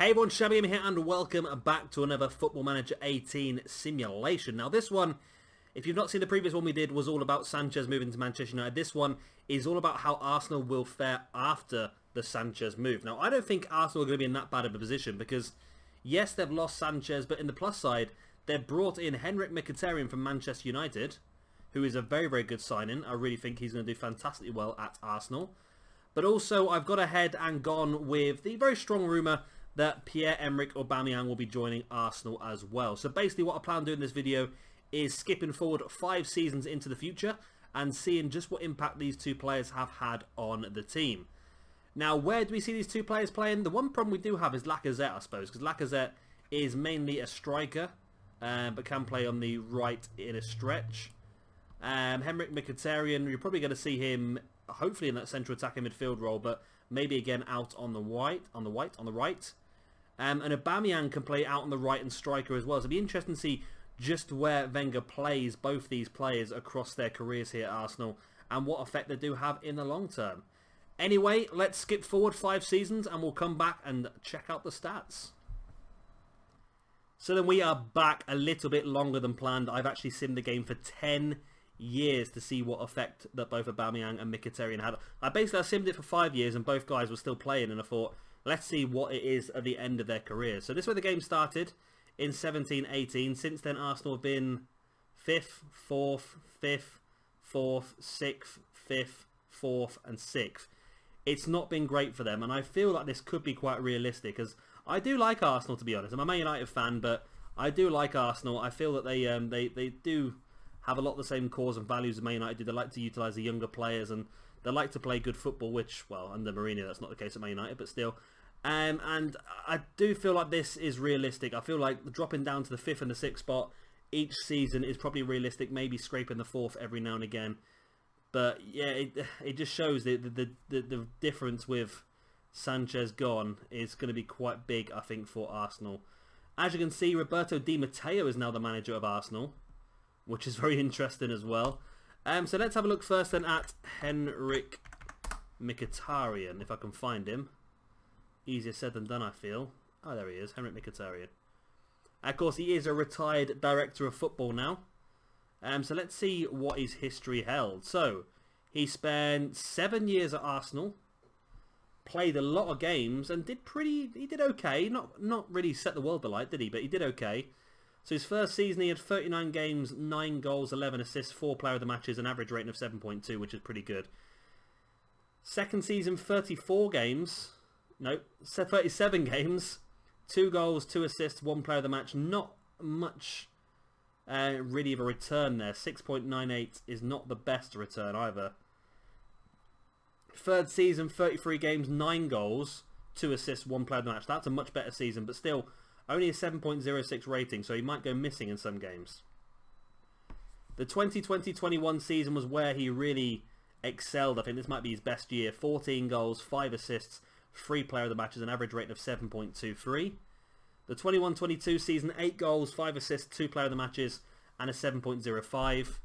Hey everyone, Shabby here and welcome back to another Football Manager 18 simulation. Now this one, if you've not seen the previous one we did, was all about Sanchez moving to Manchester United. This one is all about how Arsenal will fare after the Sanchez move. Now I don't think Arsenal are going to be in that bad of a position because, yes, they've lost Sanchez, but in the plus side, they've brought in Henrikh Mkhitaryan from Manchester United, who is a very, very good signing. I really think he's going to do fantastically well at Arsenal. But also, I've got ahead and gone with the very strong rumour that Pierre Emerick Aubameyang will be joining Arsenal as well. So basically what I plan to do in this video is skipping forward 5 seasons into the future and seeing just what impact these two players have had on the team. Now, where do we see these two players playing? The one problem we do have is Lacazette, I suppose, because Lacazette is mainly a striker, but can play on the right in a stretch. Henrikh Mkhitaryan, you're probably going to see him hopefully in that central attacking midfield role, but maybe again out on the right. And Aubameyang can play out on the right and striker as well. So it'll be interesting to see just where Wenger plays both these players across their careers here at Arsenal and what effect they do have in the long term. Anyway, let's skip forward 5 seasons and we'll come back and check out the stats. So then we are back a little bit longer than planned. I've actually simmed the game for 10 years to see what effect that both Aubameyang and Mkhitaryan had. I simmed it for 5 years and both guys were still playing, and I thought, let's see what it is at the end of their careers. So this is where the game started in 17-18. Since then, Arsenal have been 5th, 4th, 5th, 4th, 6th, 5th, 4th and 6th. It's not been great for them, and I feel like this could be quite realistic, because I do like Arsenal, to be honest. I'm a Man United fan, but I do like Arsenal. I feel that they do have a lot of the same cause and values as Man United do. They like to utilise the younger players and they like to play good football, which, well, under Mourinho that's not the case at Man United, but still. And I do feel like this is realistic. I feel like dropping down to the 5th and the 6th spot each season is probably realistic, maybe scraping the 4th every now and again. But yeah, it just shows the difference with Sanchez gone is going to be quite big, I think, for Arsenal. As you can see, Roberto Di Matteo is now the manager of Arsenal, which is very interesting as well. So let's have a look first then at Henrikh Mkhitaryan, if I can find him. Easier said than done, I feel. Oh, there he is, Henrikh Mkhitaryan. Of course, he is a retired director of football now. So let's see what his history held. So, he spent 7 years at Arsenal, played a lot of games, and he did okay. Not really set the world alight, did he? But he did okay. So his first season he had 39 games, 9 goals, 11 assists, 4 player of the matches, an average rating of 7.2, which is pretty good. Second season, 37 games, 2 goals, 2 assists, 1 player of the match. Not much really of a return there. 6.98 is not the best return either. Third season, 33 games, 9 goals, 2 assists, 1 player of the match. That's a much better season, but still only a 7.06 rating, so he might go missing in some games. The 2020-21 season was where he really excelled. I think this might be his best year. 14 goals, 5 assists, 3 player of the matches, an average rating of 7.23. The 21-22 season, 8 goals, 5 assists, 2 player of the matches, and a 7.05.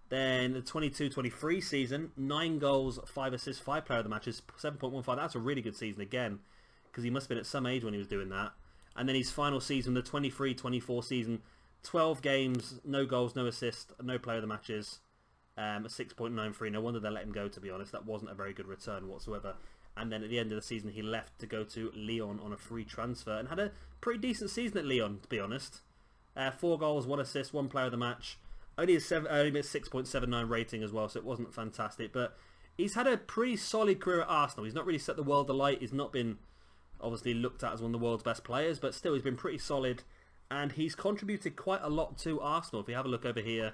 Then the 22-23 season, 9 goals, 5 assists, 5 player of the matches, 7.15. That's a really good season again, because he must have been at some age when he was doing that. And then his final season, the 23-24 season, 12 games, no goals, no assists, no player of the matches, a 6.93. No wonder they let him go, to be honest. That wasn't a very good return whatsoever. And then at the end of the season, he left to go to Lyon on a free transfer and had a pretty decent season at Lyon, to be honest. 4 goals, 1 assist, 1 player of the match. Only a 6.79 rating as well, so it wasn't fantastic. But he's had a pretty solid career at Arsenal. He's not really set the world alight. He's not been obviously looked at as one of the world's best players, but still he's been pretty solid and he's contributed quite a lot to Arsenal. If you have a look over here,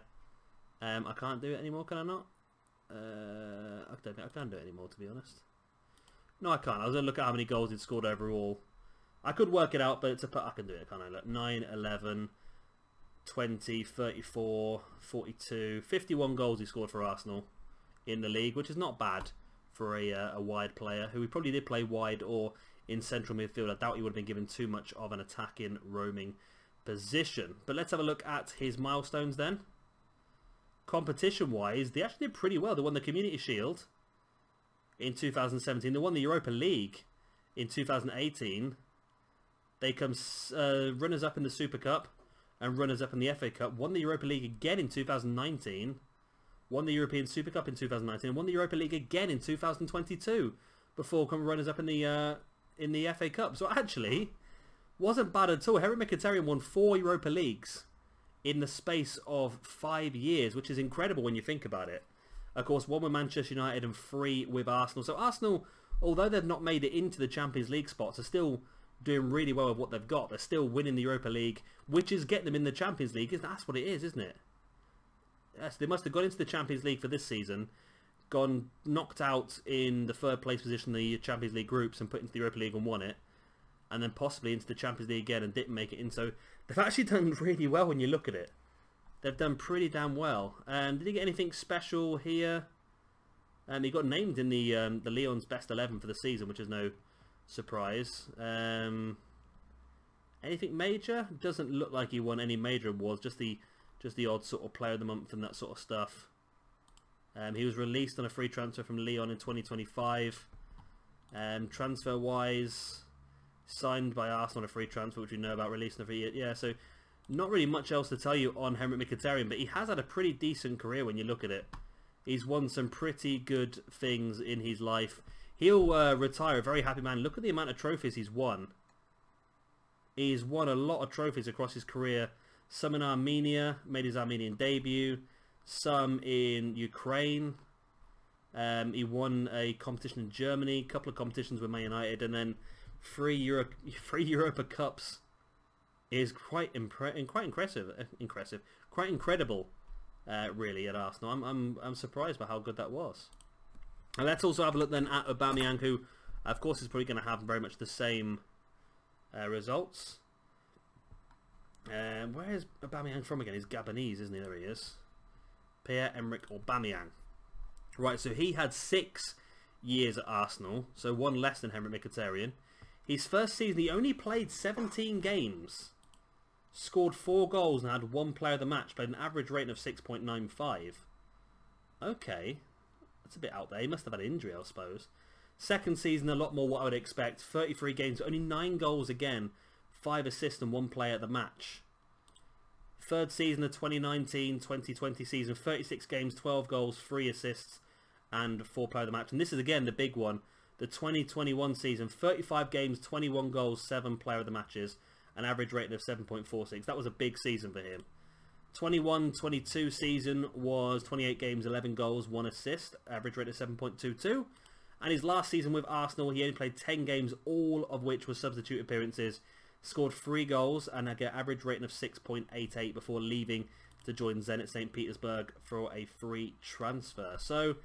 I can't do it anymore, can I not? I don't think I can do it anymore, to be honest. No, I can't. I was going to look at how many goals he'd scored overall. I could work it out, but I can do it, can't I? Look, 9, 11, 20, 34, 42, 51 goals he scored for Arsenal in the league, which is not bad for a wide player who he probably did play wide or in central midfield. I doubt he would have been given too much of an attacking, roaming position. But let's have a look at his milestones then. Competition-wise, they actually did pretty well. They won the Community Shield in 2017. They won the Europa League in 2018. They come runners-up in the Super Cup and runners-up in the FA Cup. Won the Europa League again in 2019. Won the European Super Cup in 2019. And won the Europa League again in 2022 before coming runners-up in the FA Cup. So actually, wasn't bad at all. Henrikh Mkhitaryan won 4 Europa Leagues in the space of 5 years, which is incredible when you think about it. Of course, 1 with Manchester United and 3 with Arsenal. So Arsenal, although they've not made it into the Champions League spots, are still doing really well with what they've got. They're still winning the Europa League, which is getting them in the Champions League. That's what it is, isn't it? Yes, they must have gone into the Champions League for this season, gone knocked out in the 3rd place position in the Champions League groups and put into the Europa League and won it, and then possibly into the Champions League again and didn't make it in. So they've actually done really well when you look at it. They've done pretty damn well. Did he get anything special here? He got named in the Lyon's best 11 for the season, which is no surprise. Anything major? Doesn't look like he won any major awards. Just the odd sort of player of the month and that sort of stuff. He was released on a free transfer from Lyon in 2025. Transfer wise, signed by Arsenal on a free transfer, which we know about, released on a free year. Yeah, so not really much else to tell you on Henrikh Mkhitaryan, but he has had a pretty decent career when you look at it. He's won some pretty good things in his life. He'll retire a very happy man. Look at the amount of trophies he's won. He's won a lot of trophies across his career. Some in Armenia, made his Armenian debut. Some in Ukraine. He won a competition in Germany, a couple of competitions with Man United, and then 3 Europa Cups is quite incredible, really, at Arsenal. I'm surprised by how good that was. And let's also have a look then at Aubameyang, who, of course, is probably going to have very much the same results. Where is Aubameyang from again? He's Gabonese, isn't he? There he is. Pierre Emerick Aubameyang. Right, so he had 6 years at Arsenal, so 1 less than Henrikh Mkhitaryan. His first season, he only played 17 games, scored 4 goals and had 1 player of the match, played an average rating of 6.95. Okay, that's a bit out there. He must have had an injury, I suppose. Second season, a lot more what I would expect. 33 games, only 9 goals again, 5 assists and 1 player at the match. Third season, the 2019-2020 season, 36 games, 12 goals, 3 assists and 4 player of the match. And this is again the big one. The 2021 season, 35 games, 21 goals, 7 player of the matches, an average rating of 7.46. That was a big season for him. 21-22 season was 28 games, 11 goals, 1 assist, average rate of 7.22. And his last season with Arsenal, he only played 10 games, all of which were substitute appearances. Scored 3 goals and had an average rating of 6.88 before leaving to join Zenit St. Petersburg for a free transfer. So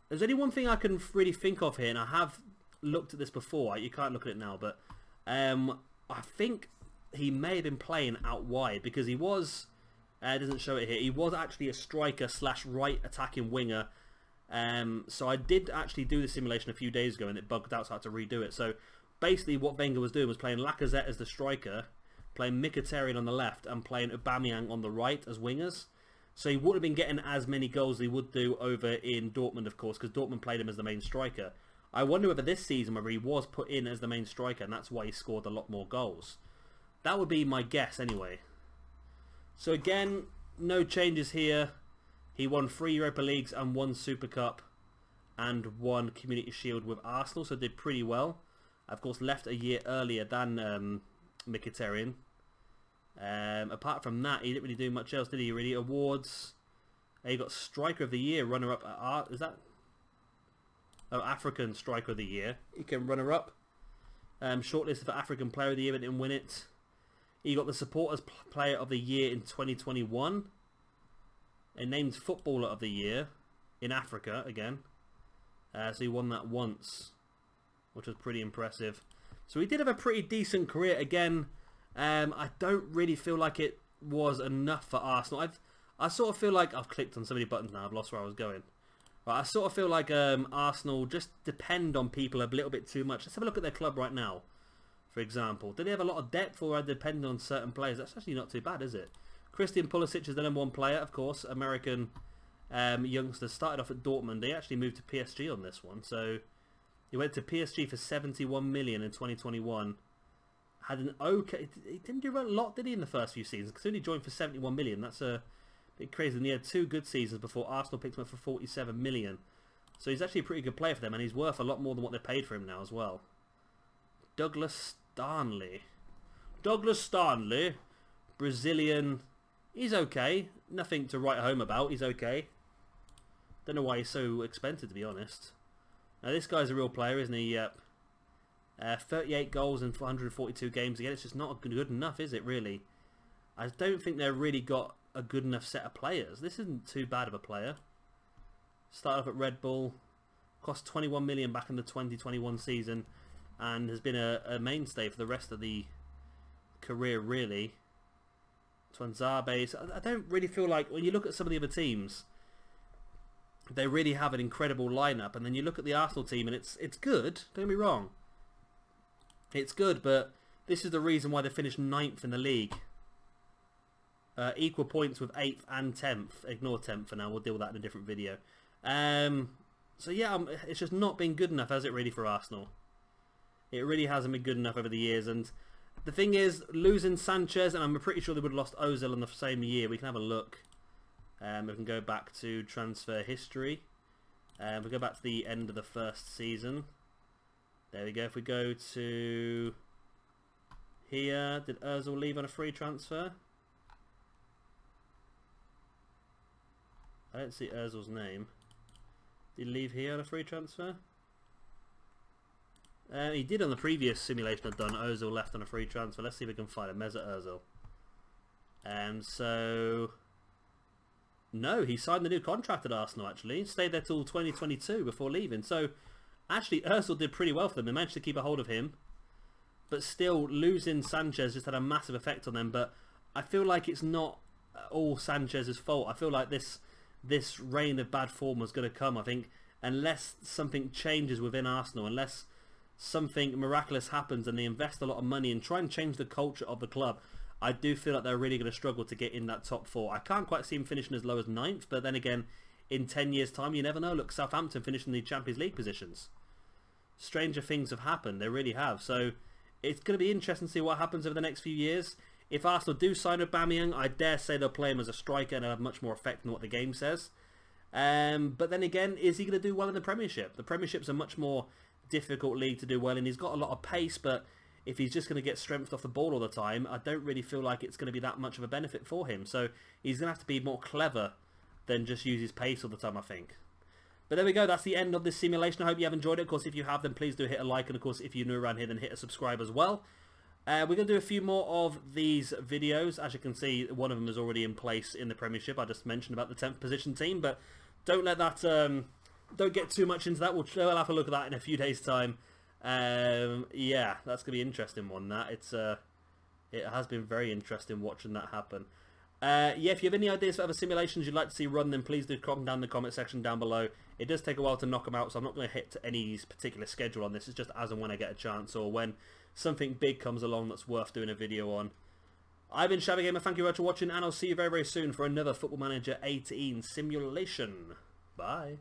there's only one thing I can really think of here, and I have looked at this before. You can't look at it now, but I think he may have been playing out wide because he was, it doesn't show it here, he was actually a striker / right attacking winger. So I did actually do the simulation a few days ago and it bugged out, so I had to redo it. So basically what Wenger was doing was playing Lacazette as the striker, playing Mkhitaryan on the left and playing Aubameyang on the right as wingers. So he wouldn't have been getting as many goals as he would do over in Dortmund, of course, because Dortmund played him as the main striker. I wonder whether this season whether he was put in as the main striker and that's why he scored a lot more goals. That would be my guess anyway. So again, no changes here. He won 3 Europa Leagues and 1 Super Cup and 1 Community Shield with Arsenal, so did pretty well. Of course, left a year earlier than Mkhitaryan. Apart from that, he didn't really do much else, did he? Really, awards. He got Striker of the Year, runner-up at Art. Is that? Oh, African Striker of the Year. He can runner-up. Shortlisted for African Player of the Year, but didn't win it. He got the Supporters Player of the Year in 2021. And named Footballer of the Year in Africa again. So he won that once, which was pretty impressive. So he did have a pretty decent career again. I don't really feel like it was enough for Arsenal. I sort of feel like I've clicked on so many buttons now. I've lost where I was going. But I sort of feel like Arsenal just depend on people a little bit too much. Let's have a look at their club right now. For example, do they have a lot of depth or are they dependent on certain players? That's actually not too bad, is it? Christian Pulisic is the #1 player, of course. American youngster, started off at Dortmund. They actually moved to PSG on this one. So he went to PSG for 71 million in 2021. had an okay... He didn't do a lot, did he, in the first few seasons? Because he only joined for 71 million. That's a bit crazy. And he had 2 good seasons before Arsenal picked him up for 47 million. So he's actually a pretty good player for them, and he's worth a lot more than what they paid for him now as well. Douglas Stanley. Douglas Stanley, Brazilian. He's okay. Nothing to write home about. He's okay. Don't know why he's so expensive, to be honest. Now, this guy's a real player, isn't he? Yep. 38 goals in 442 games. Again, it's just not good enough, is it, really? I don't think they've really got a good enough set of players. This isn't too bad of a player. Started off at Red Bull. Cost 21 million back in the 2021 season. And has been a mainstay for the rest of the career, really. Twanzabes. I don't really feel like, when you look at some of the other teams, they really have an incredible lineup, and then you look at the Arsenal team and it's good, don't get me wrong. It's good, but this is the reason why they finished 9th in the league. Equal points with 8th and 10th. Ignore 10th for now, we'll deal with that in a different video. So yeah, it's just not been good enough, has it, really, for Arsenal? It really hasn't been good enough over the years, and the thing is, losing Sanchez, and I'm pretty sure they would have lost Ozil in the same year. We can have a look. We can go back to transfer history. We go back to the end of the first season. There we go. If we go to here, did Ozil leave on a free transfer? I don't see Ozil's name. Did he leave here on a free transfer? He did on the previous simulation I've done. Ozil left on a free transfer. Let's see if we can find him. Mesut Ozil. So no, he signed the new contract at Arsenal, actually. Stayed there till 2022 before leaving. So actually Ozil did pretty well for them. They managed to keep a hold of him. But still, losing Sanchez just had a massive effect on them. But I feel like it's not all Sanchez's fault. I feel like this reign of bad form was going to come, I think, unless something changes within Arsenal, unless something miraculous happens and they invest a lot of money and try and change the culture of the club. I do feel like they're really going to struggle to get in that top 4. I can't quite see him finishing as low as 9th, but then again, in 10 years' time, you never know. Look, Southampton finishing the Champions League positions. Stranger things have happened. They really have. So it's going to be interesting to see what happens over the next few years. If Arsenal do sign Aubameyang, I dare say they'll play him as a striker and have much more effect than what the game says. But then again, is he going to do well in the Premiership? The Premiership's a much more difficult league to do well in. He's got a lot of pace, but if he's just going to get strength off the ball all the time, I don't really feel like it's going to be that much of a benefit for him. So he's going to have to be more clever than just use his pace all the time, I think. But there we go, that's the end of this simulation. I hope you have enjoyed it. Of course, if you have, then please do hit a like, and of course, if you're new around here, then hit a subscribe as well. We're going to do a few more of these videos. As you can see, one of them is already in place in the Premiership. I just mentioned about the 10th position team, but don't let that... don't get too much into that. We'll have a look at that in a few days' time. Yeah, that's going to be an interesting one. It has been very interesting watching that happen. Yeah, if you have any ideas for other simulations you'd like to see run, then please do comment down in the comment section down below. It does take a while to knock them out, so I'm not going to hit any particular schedule on this. It's just as and when I get a chance, or when something big comes along that's worth doing a video on. I've been Shabby Gamer. Thank you very much for watching, and I'll see you very, very soon for another Football Manager 18 simulation. Bye.